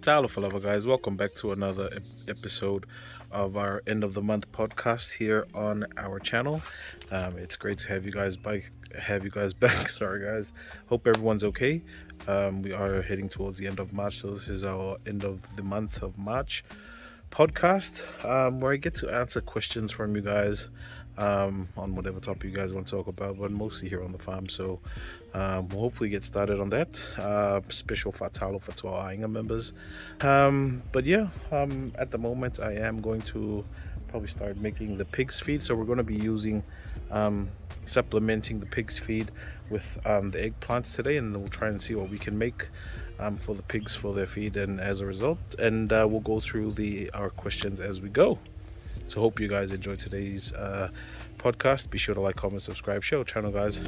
Talofa guys, welcome back to another episode of our end of the month podcast here on our channel. It's great to have you guys back. Sorry guys, hope everyone's okay. We are heading towards the end of March, so this is our end of the month of March podcast, where I get to answer questions from you guys on whatever topic you guys want to talk about, but mostly here on the farm. So we'll hopefully get started on that. Special fatalo for to our Inga members. But yeah, at the moment I am going to probably start making the pig's feed. So we're going to be using supplementing the pig's feed with the eggplants today, and we'll try and see what we can make for the pigs for their feed, and as a result, and we'll go through our questions as we go. So hope you guys enjoy today's podcast. Be sure to like, comment, subscribe, share our channel, guys.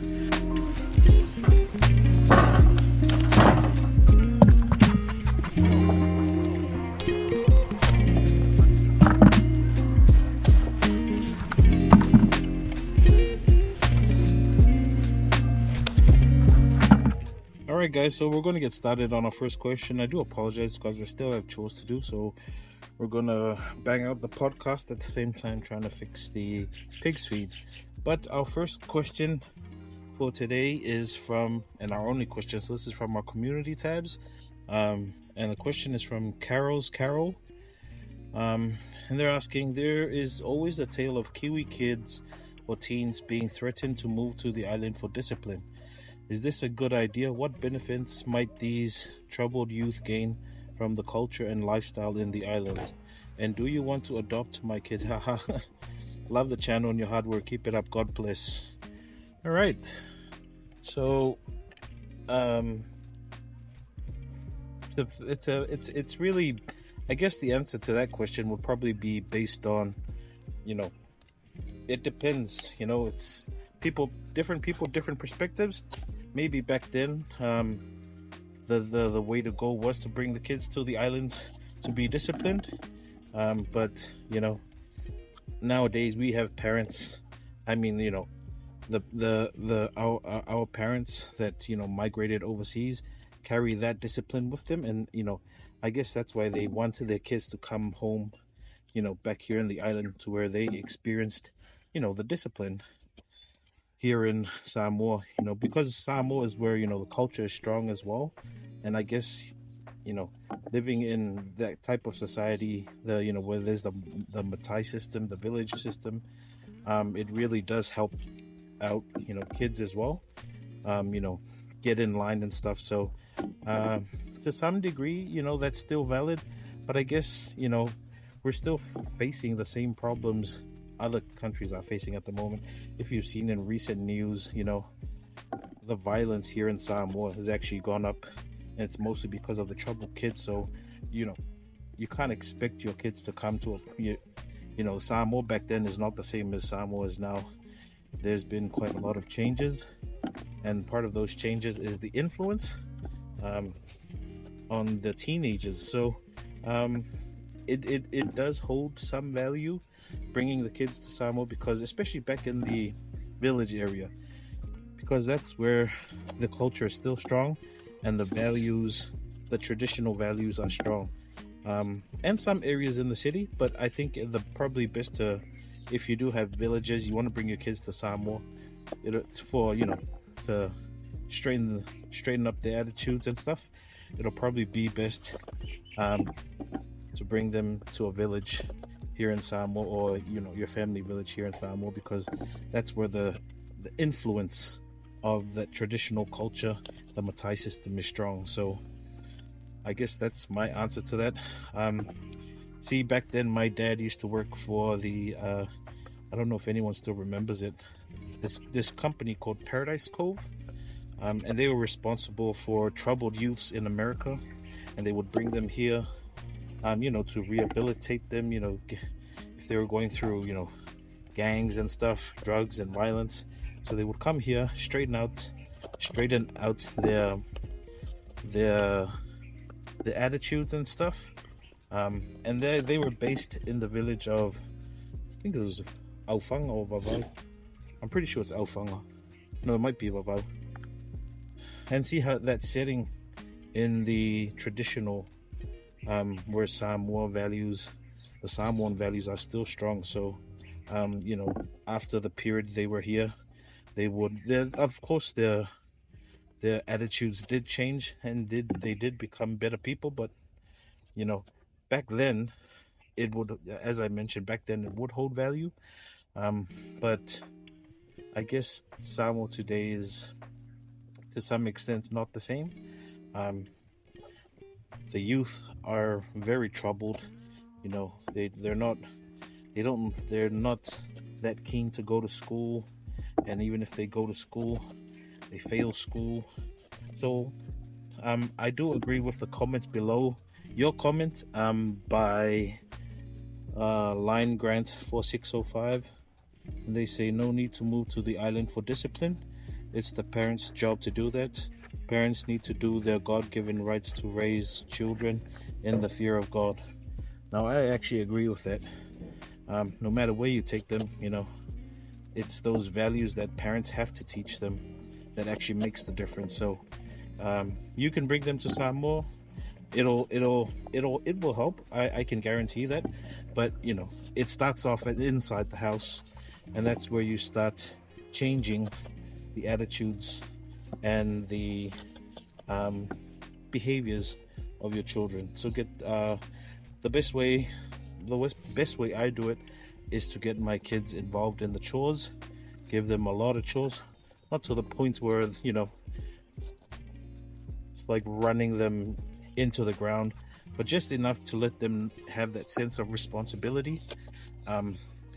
Alright guys, so we're going to get started on our first question. I do apologize because I still have chores to do, so we're going to bang out the podcast at the same time trying to fix the pig's feed. But our first question for today is from, and our only question, so this is from our community tabs, and the question is from Carol's Carol, and they're asking, there is always the tale of Kiwi kids or teens being threatened to move to the island for discipline. Is this a good idea? What benefits might these troubled youth gain from the culture and lifestyle in the islands? And do you want to adopt my kid? Haha. Love the channel and your hard work. Keep it up. God bless. All right. So, it's really, I guess the answer to that question would probably be based on, it depends. It's different people, different perspectives. Maybe back then, the way to go was to bring the kids to the islands to be disciplined. But nowadays we have parents. I mean, our parents that migrated overseas carry that discipline with them, and I guess that's why they wanted their kids to come home, back here in the island to where they experienced, the discipline here in Samoa, because Samoa is where, the culture is strong as well. And I guess, living in that type of society, where there's the Matai system, the village system, it really does help out, kids as well, get in line and stuff. So, to some degree, that's still valid, but I guess, we're still facing the same problems other countries are facing at the moment. If you've seen in recent news, the violence here in Samoa has actually gone up, and it's mostly because of the troubled kids. So, you can't expect your kids to come to Samoa back then is not the same as Samoa is now. There's been quite a lot of changes, and part of those changes is the influence on the teenagers. So, it does hold some value bringing the kids to Samoa, because especially back in the village area, because that's where the culture is still strong and the traditional values are strong, and some areas in the city. But I think the probably best to, if you do have villages, you want to bring your kids to Samoa for to straighten up their attitudes and stuff. It'll probably be best to bring them to a village here in Samoa, or your family village here in Samoa, because that's where the influence of that traditional culture, the Matai system, is strong. So I guess that's my answer to that. See, back then my dad used to work for the I don't know if anyone still remembers it, this company called Paradise Cove, and they were responsible for troubled youths in America, and they would bring them here to rehabilitate them, if they were going through, gangs and stuff, drugs and violence. So they would come here, straighten out their attitudes and stuff. And they were based in the village of, I think it was Aufanga or Vavau. I'm pretty sure it's Aufanga. No, it might be Vavau. And see how that setting in the traditional where the Samoan values are still strong. So, after the period they were here, of course, their attitudes did change and they did become better people. But you know, back then it would, as I mentioned, back then it would hold value. But I guess Samoa today is to some extent not the same. Um, the youth are very troubled. They're not that keen to go to school, and even if they go to school, they fail school. So I do agree with the comments below your comment by Line Grant 4605. And they say no need to move to the island for discipline. It's the parents' job to do that. Parents need to do their God-given rights to raise children in the fear of God. Now, I actually agree with that. No matter where you take them, it's those values that parents have to teach them that actually makes the difference. So, you can bring them to Samoa. It will help. I can guarantee that. But it starts off inside the house, and that's where you start changing the attitudes and the behaviors of your children. So get the best way I do it is to get my kids involved in the chores, give them a lot of chores, not to the point where it's like running them into the ground, but just enough to let them have that sense of responsibility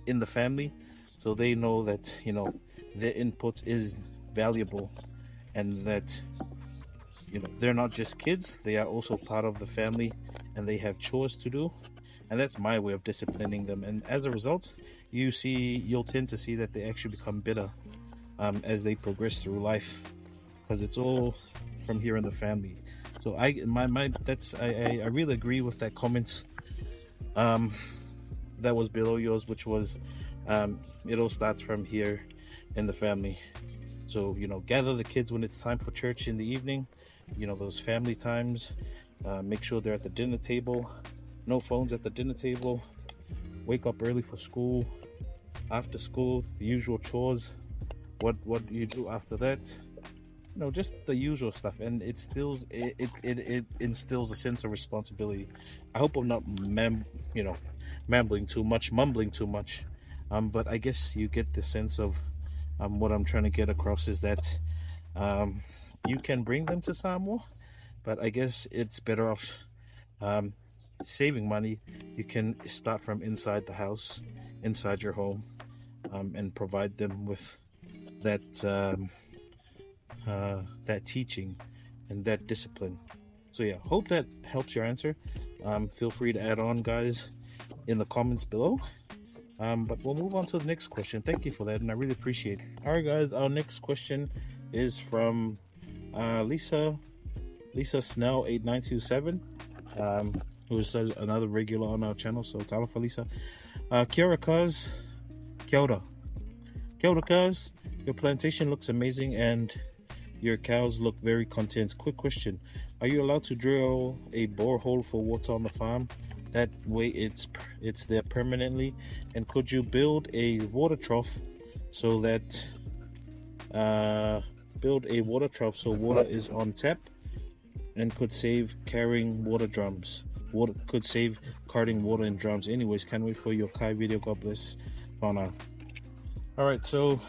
in the family, so they know that their input is valuable, and that they're not just kids, they are also part of the family, and they have chores to do. And that's my way of disciplining them, and as a result you'll tend to see that they actually become better as they progress through life, because it's all from here in the family. So I really agree with that comment that was below yours, which was it all starts from here in the family. So gather the kids when it's time for church in the evening, those family times. Make sure they're at the dinner table, no phones at the dinner table. Wake up early for school, after school the usual chores. What do you do after that? Just the usual stuff, and it instills a sense of responsibility. I hope I'm not mumbling too much, but I guess you get the sense of what I'm trying to get across is that you can bring them to Samoa, but I guess it's better off saving money. You can start from inside the house, inside your home, and provide them with that teaching and that discipline. So yeah, hope that helps your answer. Feel free to add on, guys, in the comments below. But we'll move on to the next question. Thank you for that, and I really appreciate it. All right, guys, our next question is from Lisa Snell 8927, who is another regular on our channel. So talofa Lisa. Kia ora, cuz. Kia ora. Kia ora, cuz. Your plantation looks amazing and your cows look very content. Quick question: are you allowed to drill a borehole for water on the farm? That way it's there permanently. And could you build a water trough so that so water is on tap, and could save carrying water drums? Could save carting water in drums. Anyways, can't wait for your Kai video. God bless. Fauna. All right, so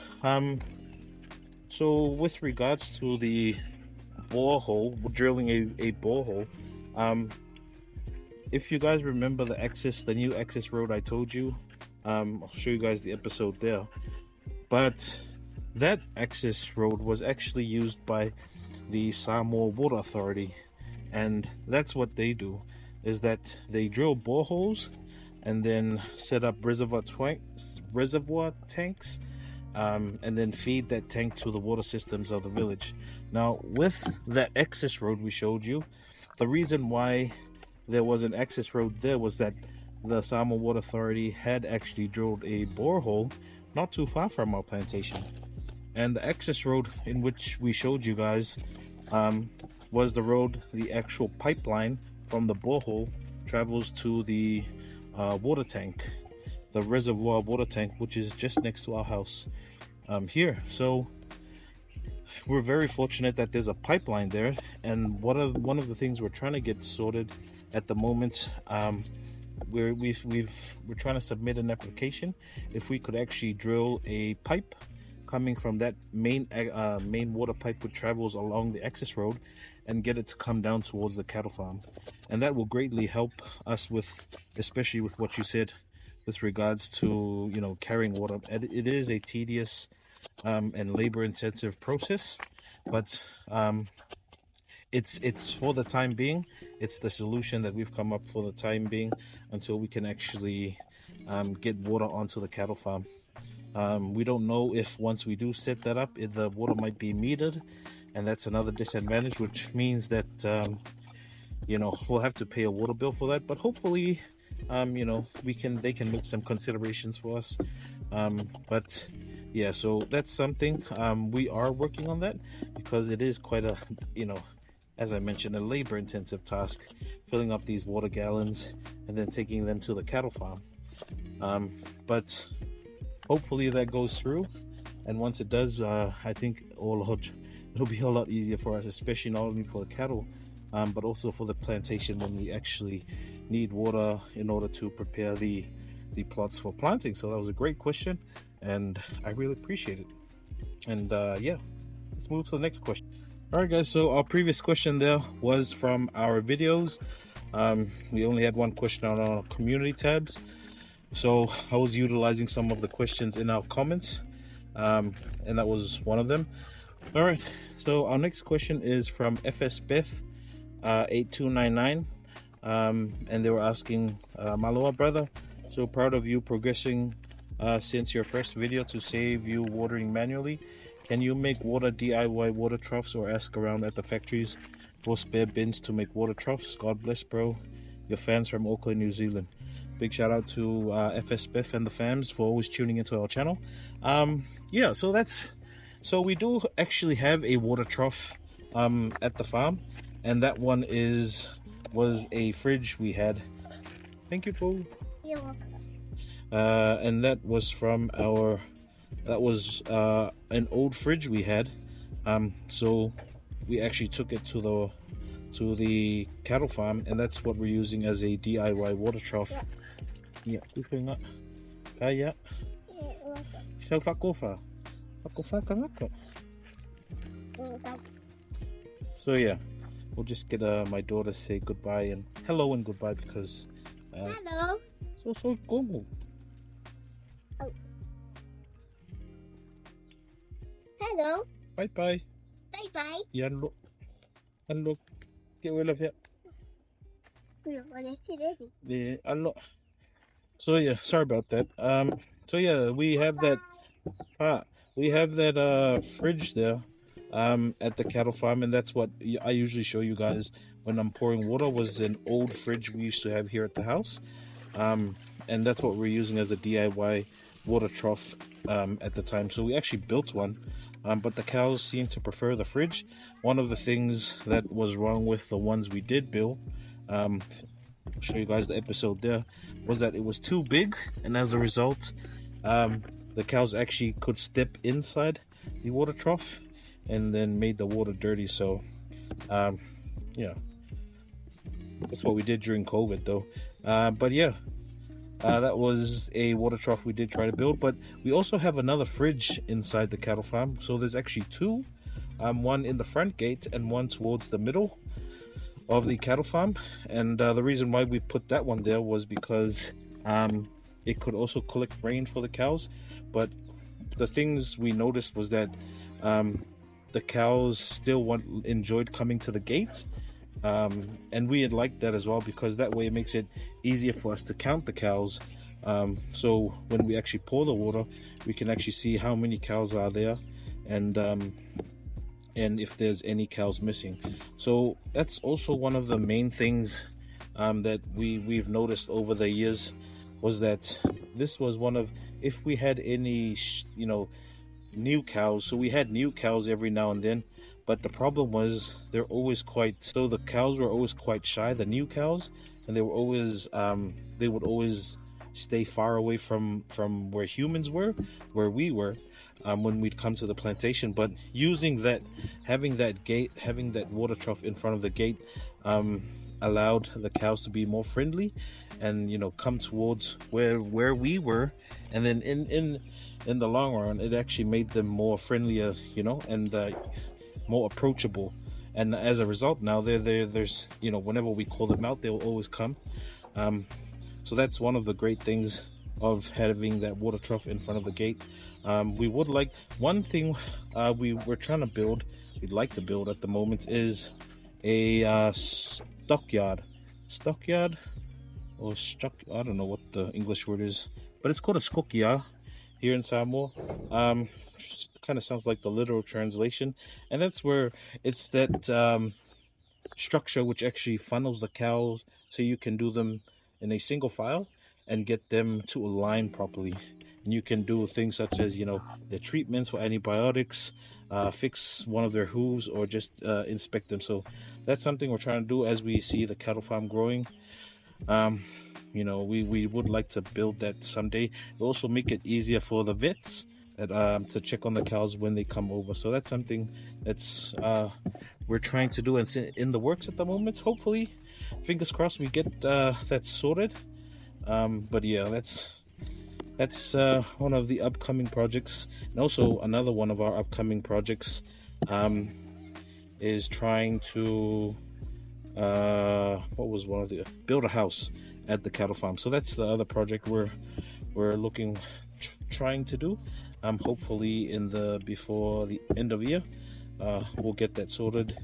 with regards to the borehole, drilling a borehole, if you guys remember the new access road I told you, I'll show you guys the episode there. But that access road was actually used by the Samoa Water Authority, and that's what they do, is that they drill boreholes and then set up reservoir tanks, and then feed that tank to the water systems of the village. Now, with that access road we showed you, the reason why there was an access road there was that the Samoa Water Authority had actually drilled a borehole not too far from our plantation. And the access road in which we showed you guys was the actual pipeline from the borehole travels to the water tank, the reservoir water tank, which is just next to our house here. So we're very fortunate that there's a pipeline there, and one of the things we're trying to get sorted at the moment, we're trying to submit an application if we could actually drill a pipe coming from that main water pipe which travels along the access road and get it to come down towards the cattle farm. And that will greatly help us with, especially with what you said with regards to, you know, carrying water. It is a tedious and labor intensive process, but it's for the time being, it's the solution that we've come up for the time being until we can actually get water onto the cattle farm. We don't know if once we do set that up, if the water might be metered, and that's another disadvantage, which means that you know, we'll have to pay a water bill for that. But hopefully, you know, they can make some considerations for us. But yeah, so that's something we are working on that, because it is quite a, you know, as I mentioned, a labor intensive task, filling up these water gallons and then taking them to the cattle farm. But hopefully that goes through, and once it does, I think it'll be a lot easier for us, especially not only for the cattle, but also for the plantation when we actually need water in order to prepare the plots for planting. So that was a great question, and I really appreciate it. And yeah, let's move to the next question. All right, guys, so our previous question there was from our videos. We only had one question on our community tabs, so I was utilizing some of the questions in our comments, and that was one of them. All right, so our next question is from FS Beth 8299, and they were asking, Maloa brother, so proud of you progressing since your first video to save you watering manually. Can you make water DIY water troughs or ask around at the factories for spare bins to make water troughs? God bless, bro. Your fans from Auckland, New Zealand. Big shout out to FS Biff and the fams for always tuning into our channel. Yeah, so we do actually have a water trough at the farm, and that one was a fridge we had. Thank you, Paul. You're welcome. And that was from an old fridge we had. So we actually took it to the cattle farm, and that's what we're using as a DIY water trough. Yeah, kaya. So yeah, we'll just get my daughter to say goodbye and hello and goodbye, because Hello. so go. Oh. Hello. Bye bye. Bye bye. Yan look. Get well of it. Yeah, so yeah, sorry about that. So yeah, we have that fridge there at the cattle farm, and that's what I usually show you guys when I'm pouring water. Was an old fridge we used to have here at the house, and that's what we're using as a DIY water trough at the time. So we actually built one, but the cows seem to prefer the fridge. One of the things that was wrong with the ones we did build, I'll show you guys the episode there, was that it was too big, and as a result, the cows actually could step inside the water trough and then made the water dirty. So yeah, that's what we did during COVID though. But yeah, that was a water trough we did try to build. But we also have another fridge inside the cattle farm, so there's actually two, one in the front gate and one towards the middle of the cattle farm. And the reason why we put that one there was because it could also collect rain for the cows. But the things we noticed was that the cows still enjoyed coming to the gate, and we had liked that as well, because that way it makes it easier for us to count the cows. So when we actually pour the water, we can actually see how many cows are there, and if there's any cows missing. So that's also one of the main things that we've noticed over the years, was that this was one of, if we had any new cows, so we had new cows every now and then, but the problem was the cows were always quite shy, the new cows, and they would always stay far away from where humans were, where we were, when we'd come to the plantation. But using that, having that gate, having that water trough in front of the gate, um, allowed the cows to be more friendly, and come towards where we were. And then in the long run, it actually made them more friendlier, and more approachable. And as a result, now there's whenever we call them out, they'll always come. um, so that's one of the great things of having that water trough in front of the gate. We would like one thing, we're trying to build, we'd like to build at the moment, is a stockyard or stock. I don't know what the English word is, but it's called a skokia here in Samoa. Kind of sounds like the literal translation, and that's where it's that structure which actually funnels the cows so you can do them in a single file and get them to align properly. And you can do things such as their treatments for antibiotics, fix one of their hooves, or just inspect them. So that's something we're trying to do as we see the cattle farm growing. We would like to build that someday. It'll also make it easier for the vets to check on the cows when they come over. So that's something that's we're trying to do, and it's in the works at the moment. Hopefully, fingers crossed, we get that sorted. But yeah, that's one of the upcoming projects. And also another one of our upcoming projects is trying to build a house at the cattle farm. So that's the other project we're trying to do. Hopefully before the end of the year, we'll get that sorted,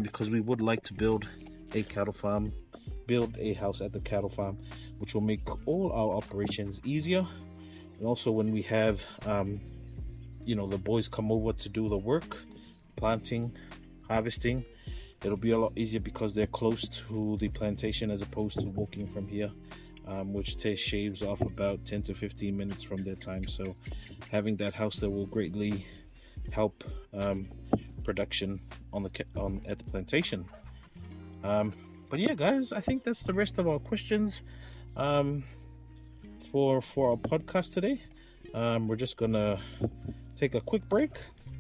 because we would like to build a house at the cattle farm, which will make all our operations easier. And also when we have the boys come over to do the work, planting, harvesting, it'll be a lot easier because they're close to the plantation as opposed to walking from here, which shaves off about 10 to 15 minutes from their time. So having that house there will greatly help production at the plantation. But yeah, guys, I think that's the rest of our questions for our podcast today. We're just gonna take a quick break,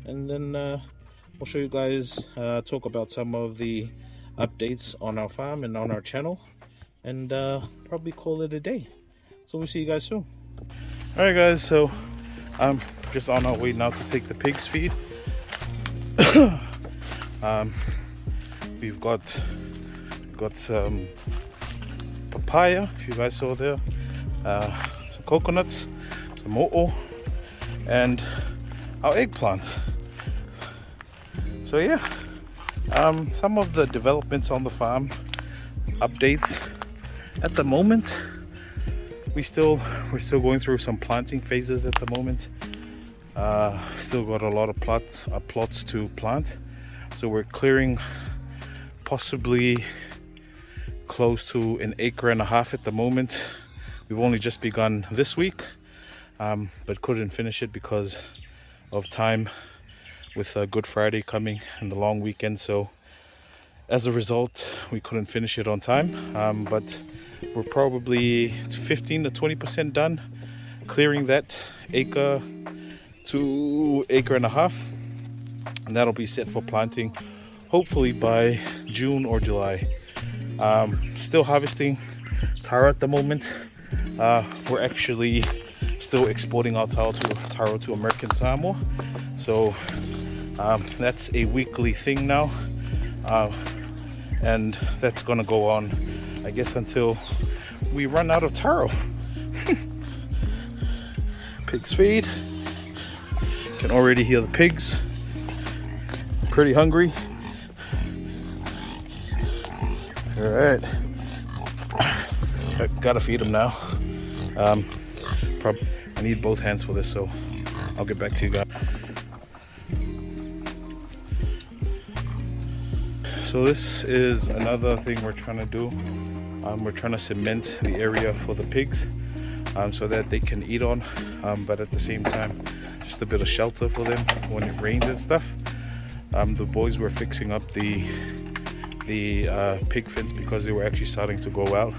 and then we'll show you guys talk about some of the updates on our farm and on our channel, and probably call it a day. So we'll see you guys soon. All right, guys, so I'm just on our way now to take the pigs feed. We've got some papaya, if you guys saw there, some coconuts, some mo'o, and our eggplant. So yeah, some of the developments on the farm, updates. At the moment, we're still going through some planting phases at the moment. Still got a lot of plots to plant, so we're clearing possibly close to 1.5 acres at the moment. We've only just begun this week, but couldn't finish it because of time, with Good Friday coming and the long weekend. So as a result, we couldn't finish it on time, but we're probably 15 to 20% done clearing that 1 acre to 1.5 acres, and that'll be set for planting hopefully by June or July. Still harvesting taro at the moment. We're actually still exporting our taro to American Samoa, so that's a weekly thing now, and that's gonna go on, I guess, until we run out of taro. Pigs feed. Can already hear the pigs. Pretty hungry. All right, gotta feed them now. I need both hands for this, so I'll get back to you guys. So this is another thing we're trying to do. We're trying to cement the area for the pigs, so that they can eat on, but at the same time, just a bit of shelter for them when it rains and stuff. The boys were fixing up the the pig fence because they were actually starting to go out.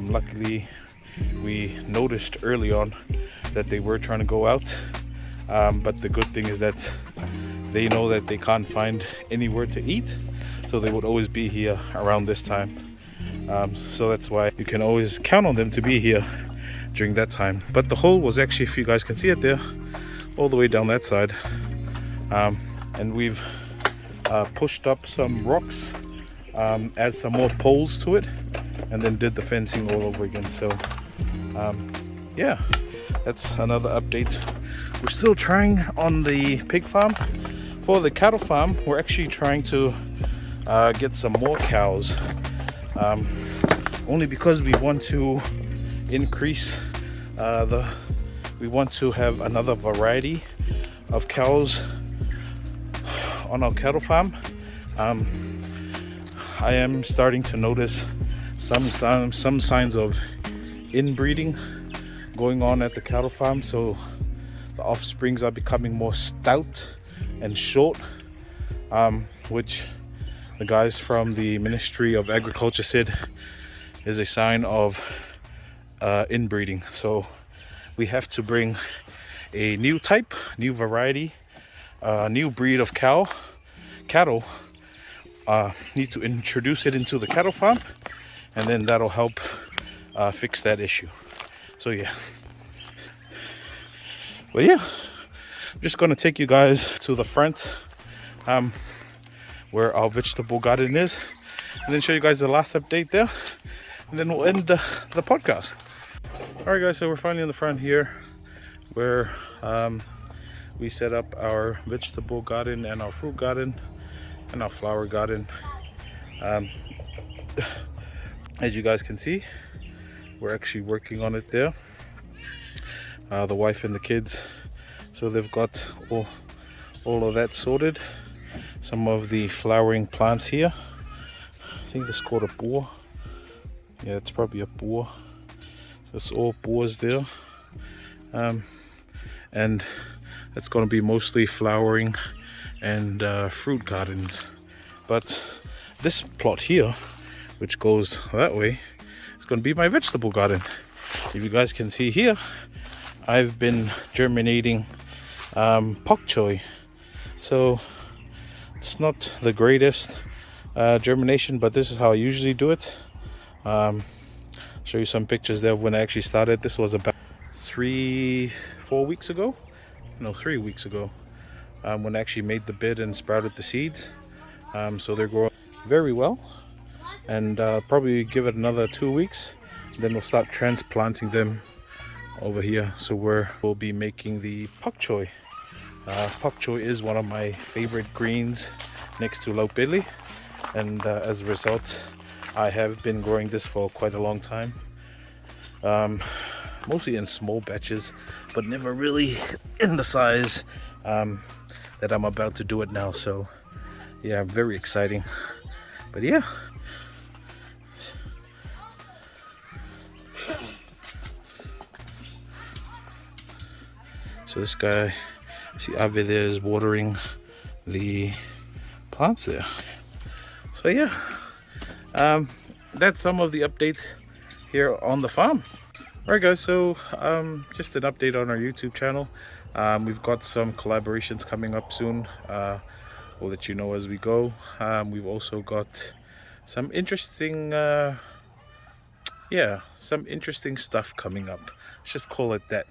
Luckily, we noticed early on that they were trying to go out, but the good thing is that they know that they can't find anywhere to eat, so they would always be here around this time. So that's why you can always count on them to be here during that time. But the hole was actually, if you guys can see it there, all the way down that side. And we've pushed up some rocks, add some more poles to it, and then did the fencing all over again. So yeah, that's another update. We're still trying on the pig farm. For the cattle farm, we're actually trying to get some more cows, only because we want to increase we want to have another variety of cows on our cattle farm. I am starting to notice some signs of inbreeding going on at the cattle farm, so the offsprings are becoming more stout and short, which the guys from the Ministry of Agriculture said is a sign of inbreeding. So we have to bring a new type, new variety, new breed of cattle. Need to introduce it into the cattle farm, and then that'll help fix that issue. So yeah, but yeah, I'm just gonna take you guys to the front where our vegetable garden is, and then show you guys the last update there, and then we'll end the podcast. All right guys, so we're finally in the front here where we set up our vegetable garden and our fruit garden and our flower garden. As you guys can see, we're actually working on it there, the wife and the kids. So they've got all of that sorted. Some of the flowering plants here, I think this is called a boar. Yeah, it's probably a boar. It's all boars there, and it's going to be mostly flowering and fruit gardens. But this plot here, which goes that way, is going to be my vegetable garden. If you guys can see here, I've been germinating pak choi. So it's not the greatest germination, but this is how I usually do it. Show you some pictures there of when I actually started. This was about 3 weeks ago, when I actually made the bed and sprouted the seeds. So they're growing very well, and probably give it another 2 weeks, then we'll start transplanting them over here. So we'll be making the pak choi. Pak choi is one of my favorite greens next to lauk beli, and as a result I have been growing this for quite a long time, mostly in small batches, but never really in the size that I'm about to do it now. So yeah, very exciting. But yeah, so this guy, see Ave there, is watering the plants there. So yeah, that's some of the updates here on the farm. Alright guys, so just an update on our YouTube channel. We've got some collaborations coming up soon. We'll let you know as we go. We've also got some interesting stuff coming up. Let's just call it that.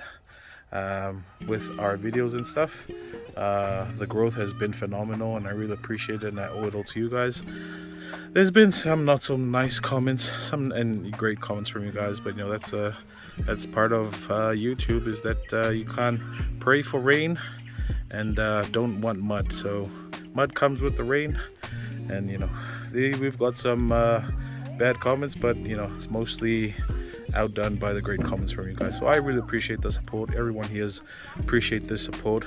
With our videos and stuff, the growth has been phenomenal, and I really appreciate it, and I owe it all to you guys. There's been some not so nice comments, some and great comments from you guys, but you know, that's part of YouTube, is that you can't pray for rain and don't want mud. So mud comes with the rain, and you know, we've got some bad comments, but you know, it's mostly outdone by the great comments from you guys. So I really appreciate the support. Everyone here appreciate the support.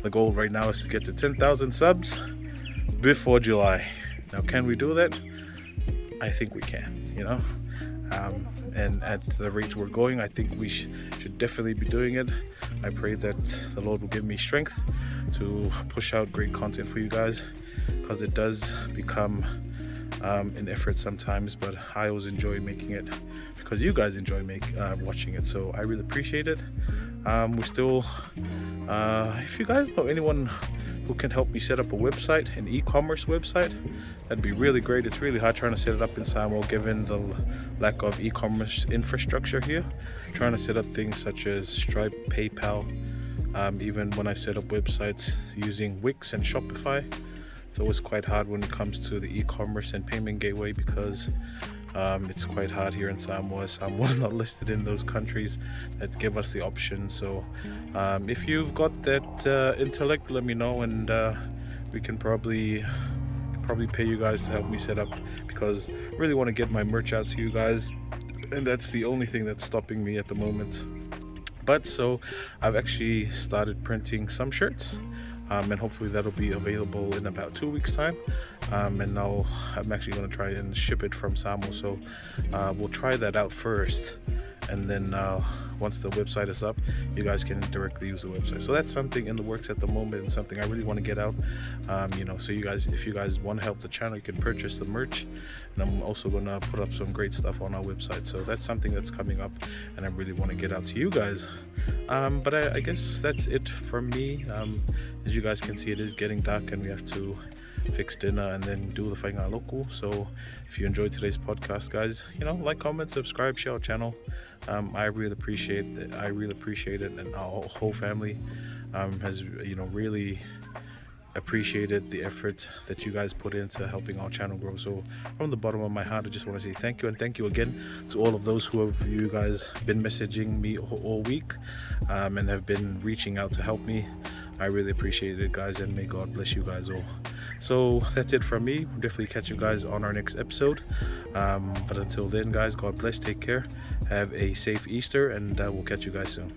The goal right now is to get to 10,000 subs before July. Now, can we do that? I think we can, you know, and at the rate we're going, I think we should definitely be doing it. I pray that the Lord will give me strength to push out great content for you guys, because it does become in effort sometimes, but I always enjoy making it because you guys enjoy watching it. So I really appreciate it. We're still, if you guys know anyone who can help me set up a website, an e-commerce website, that'd be really great. It's really hard trying to set it up in Samoa given the lack of e-commerce infrastructure here. Trying to set up things such as Stripe, PayPal, even when I set up websites using Wix and Shopify, it's always quite hard when it comes to the e-commerce and payment gateway because it's quite hard here in Samoa. Samoa's not listed in those countries that give us the option. So if you've got that intellect, let me know, and we can probably pay you guys to help me set up, because I really want to get my merch out to you guys, and that's the only thing that's stopping me at the moment. But so I've actually started printing some shirts, and hopefully that'll be available in about 2 weeks time, and now I'm actually going to try and ship it from Samoa. So we'll try that out first, and then once the website is up, you guys can directly use the website. So that's something in the works at the moment, and something I really want to get out. So you guys, if you guys want to help the channel, you can purchase the merch, and I'm also going to put up some great stuff on our website. So that's something that's coming up, and I really want to get out to you guys. But I guess that's it from me. As you guys can see, it is getting dark, and we have to fix dinner and then do the whainga local. So if you enjoyed today's podcast, guys, like, comment, subscribe, share our channel. I really appreciate it. And our whole family has really appreciated the effort that you guys put into helping our channel grow. So from the bottom of my heart, I just want to say thank you, and thank you again to all of those who have you guys been messaging me all week and have been reaching out to help me. I really appreciate it, guys, and may God bless you guys all. So that's it from me. We'll definitely catch you guys on our next episode. But until then, guys, God bless, take care, have a safe Easter, and we'll catch you guys soon.